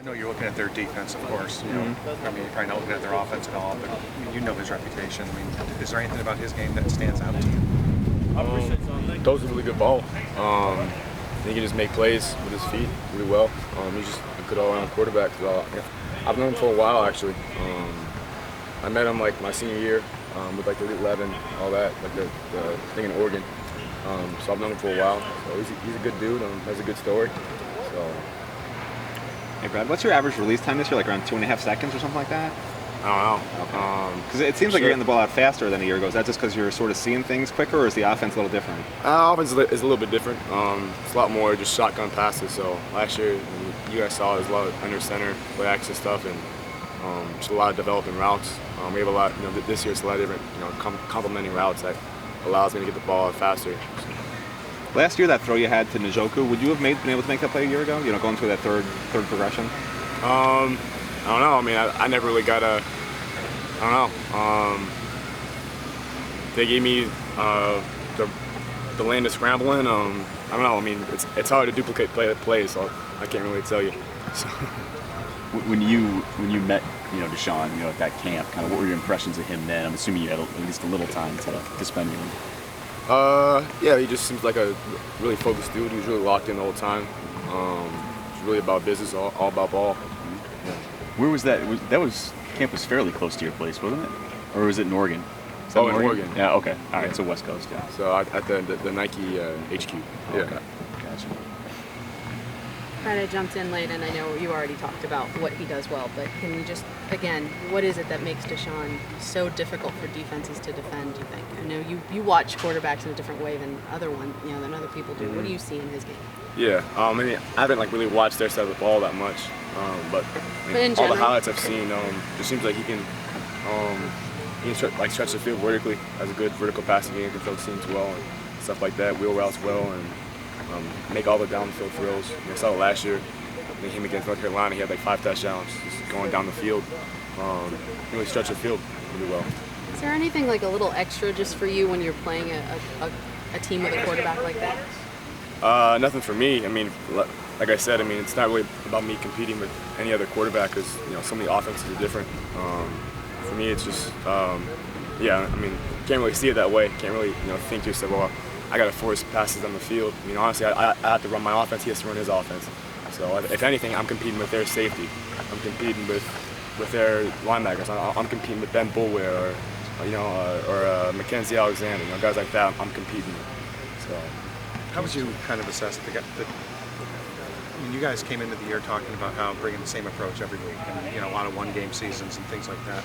I know you're looking at their defense, of course. I mean, you're probably not looking at their offense at all, but I mean, you know his reputation. I mean, is there anything about his game that stands out to you? Throws a really good ball. He can just make plays with his feet really well. He's just a good all-around quarterback. I've known him for a while, actually. I met him like my senior year with like the Elite 11, all that, like the thing in Oregon. So I've known him for a while. So he's a good dude. Has a good story. So. Hey Brad, what's your average release time this year? Like around 2.5 seconds or something like that? I don't know. Because it seems like you're getting the ball out faster than a year ago. Is that just because you're sort of seeing things quicker, or is the offense a little different? Offense is a little bit different. It's a lot more just shotgun passes. So last year, you guys saw there's a lot of under center, play action stuff, and just a lot of developing routes. We have a lot. This year it's a lot of different, complementing routes that allows me to get the ball out faster. So. Last year, that throw you had to Njoku, would you have been able to make that play a year ago? Going through that third progression. I don't know. I mean, I never really got a. I don't know. They gave me the lane to scrambling. I don't know. I mean, it's hard to duplicate plays, so I can't really tell you. So. When you met Deshaun at that camp, kind of what were your impressions of him then? I'm assuming you had at least a little time to spend with him. Yeah, he just seems like a really focused dude. He was really locked in the whole time. It's really about business, all about ball. Yeah. Where was that? Camp was fairly close to your place, wasn't it? Or was it in Oregon? In Oregon. Yeah. Okay. All right. So West Coast. Yeah. So at the Nike HQ. Yeah. Okay. Gotcha. Brad, I jumped in late, and I know you already talked about what he does well, but can you just, again, what is it that makes Deshaun so difficult for defenses to defend, do you think? I know you watch quarterbacks in a different way than other people do. What do you see in his game? Yeah, I mean, I haven't really watched their side of the ball that much, but all the highlights I've seen, it seems like he can stretch the field vertically, has a good vertical passing game, can throw seams well and stuff like that, wheel routes well, and make all the downfield throws. I saw it last year. Him against North Carolina, he had like 5 touchdowns, just going down the field. Really stretched the field really well. Is there anything like a little extra just for you when you're playing a team with a quarterback like that? Nothing for me. I mean, like I said, it's not really about me competing with any other quarterback because so many offenses are different. For me, it's just can't really see it that way. Can't really think to yourself, well, I got to force passes on the field. Honestly, I have to run my offense. He has to run his offense. So if anything, I'm competing with their safety. I'm competing with their linebackers. I'm competing with Ben Boulware or Mackenzie Alexander. Guys like that. I'm competing with. So. How would you kind of assess you guys came into the year talking about how bringing the same approach every week and a lot of one-game seasons and things like that.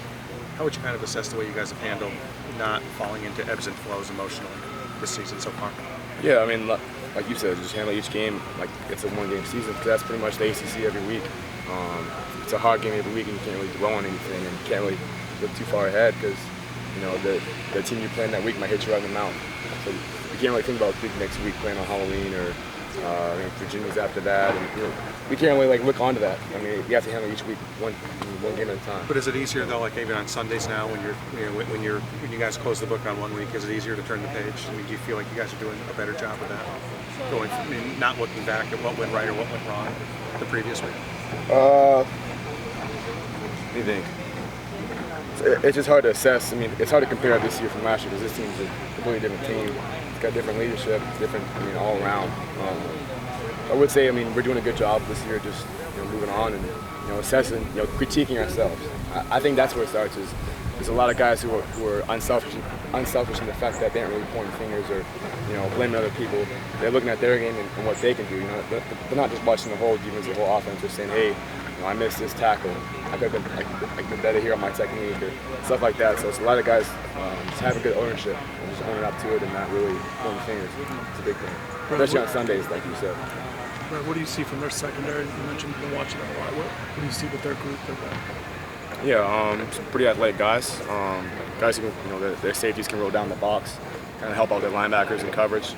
How would you kind of assess the way you guys have handled not falling into ebbs and flows emotionally this season so far? Yeah, like you said, just handle each game like it's a one-game season because that's pretty much the ACC every week. It's a hard game every week and you can't really dwell on anything and you can't really look too far ahead because the team you're playing that week might hit you right in the mouth. So you can't really think about big next week playing on Halloween or Virginia's after that. And, we can't really look onto that. You have to handle each week one game at a time. But is it easier though, like even on Sundays now, when when you guys close the book on one week, is it easier to turn the page? Do you feel like you guys are doing a better job of that, not looking back at what went right or what went wrong the previous week? What do you think? It's just hard to assess. It's hard to compare this year from last year because this team's a completely different team. It's got different leadership, different, all around. I would say, we're doing a good job this year, just moving on and assessing, critiquing ourselves. I think that's where it starts. There's a lot of guys who are unselfish in the fact that they aren't really pointing fingers or blaming other people. They're looking at their game and what they can do. They're not just watching the whole defense, the whole offense. They're saying, hey, I missed this tackle. I could have been better here on my technique or stuff like that. So it's a lot of guys just having good ownership and just owning up to it and not really pointing fingers. It's a big thing, especially on Sundays, like you said. Brad, what do you see from their secondary? You mentioned you've been watching them a lot. What do you see with their group? Some pretty athletic guys. Guys who can, their safeties can roll down the box, kind of help out their linebackers in coverage.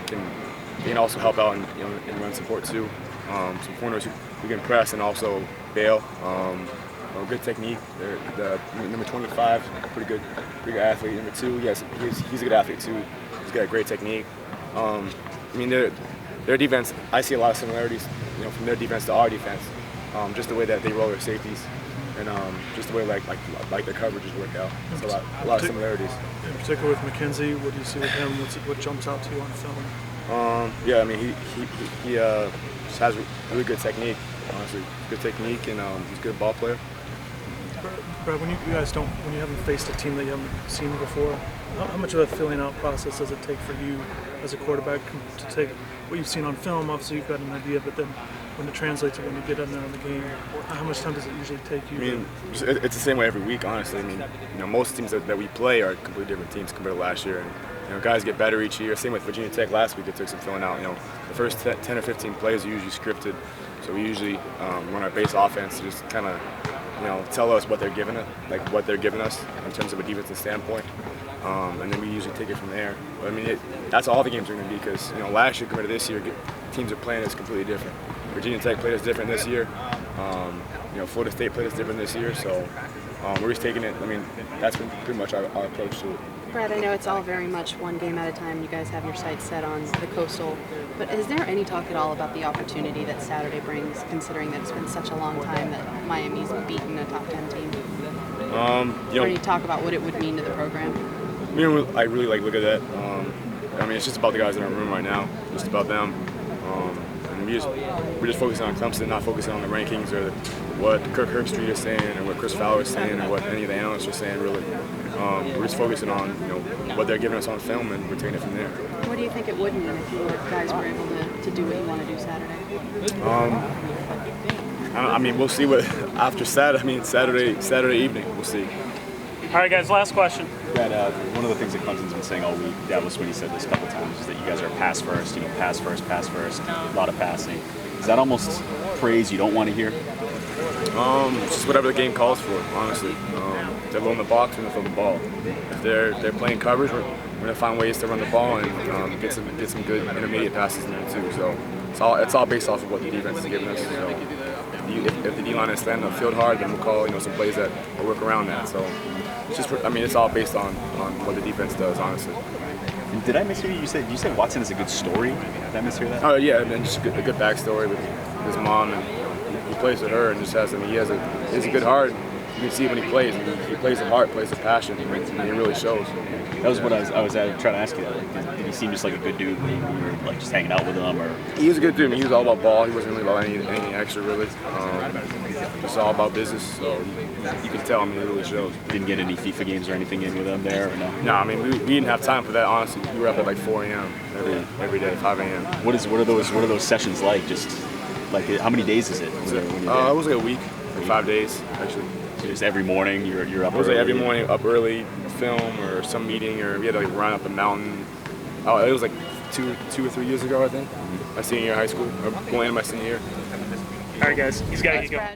They can also help out in run support too. Some corners who can press and also bail. Good technique. The number 25, pretty good athlete. Number 2, yes, he's a good athlete too. He's got great technique. Their defense, I see a lot of similarities, from their defense to our defense. just the way that they roll their safeties, and just the way like their coverages work out. So a lot of similarities. In particular with McKenzie, what do you see with him? What jumps out to you on film? Yeah, I mean he just has really good technique. Honestly, good technique, and he's a good ball player. Brad, when you haven't faced a team that you haven't seen before, how much of a filling out process does it take for you as a quarterback to take what you've seen on film? Obviously, you've got an idea, but then when it translates to when you get in there in the game, how much time does it usually take you? I mean, it's the same way every week, honestly. I mean, most teams that we play are completely different teams compared to last year, and guys get better each year. Same with Virginia Tech last week; it took some filling out. The first 10 or 15 plays are usually scripted, so we usually run our base offense to just kind of tell us what they're giving us, in terms of a defensive standpoint, and then we usually take it from there. But I mean, that's all the games are going to be, because last year compared to this year, teams are playing us completely different. Virginia Tech played us different this year. Florida State played us different this year, so we're just taking it. I mean, that's been pretty much our approach to it. Brad, I know it's all very much one game at a time. You guys have your sights set on the Coastal, but is there any talk at all about the opportunity that Saturday brings, considering that it's been such a long time that Miami's beaten a top 10 team? Or any talk about what it would mean to the program? I really look at that. I mean, it's just about the guys in our room right now. Just about them. And we're just focusing on Clemson, not focusing on the rankings or what Kirk Herbstreit is saying or what Chris Fowler is saying or what any of the analysts are saying, really. We're just focusing on what they're giving us on film, and we're taking it from there. What do you think it would mean if you guys were able to do what you want to do Saturday? I mean, we'll see what after Saturday. I mean, Saturday evening, we'll see. All right, guys, last question. Brad, one of the things that Clemson's been saying all week, Dallas Sweeney said this a couple times, is that you guys are pass first, pass first, a lot of passing. Is that almost praise you don't want to hear? It's just whatever the game calls for, honestly. If they're low in the box, we're gonna throw the ball. If they're playing coverage, we're gonna find ways to run the ball and get some good intermediate passes in there too. So it's all based off of what the defense is giving us. So if the D-line is standing up field hard, then we'll call some plays that will work around that. So it's all based on what the defense does, honestly. And did I mishear you? You said Watson is a good story. Did I mishear that? Oh yeah, and then just a good backstory with his mom, and he plays with her, and just has. I mean, he has a good heart. You can see when he plays. He plays with heart, plays with passion, and it really shows. That was what I was trying to ask you. Did he seem just like a good dude when you were just hanging out with him, or? He was a good dude. I mean, he was all about ball. He wasn't really about anything extra, really. It's all about business. So you can tell. I mean, it really shows. Didn't get any FIFA games or anything in with him there, or no? No, I mean, we didn't have time for that. Honestly, we were up at like 4 a.m. every day, 5 a.m. What are those sessions like? Just like how many days is it? It was like a week, like 5 days actually. So just every morning you're up. It was like every morning up early, film or some meeting, or we had to like run up a mountain. Oh, it was like two or 3 years ago, I think. My senior year of high school, or going into my senior year. All right, guys, he's got to get going.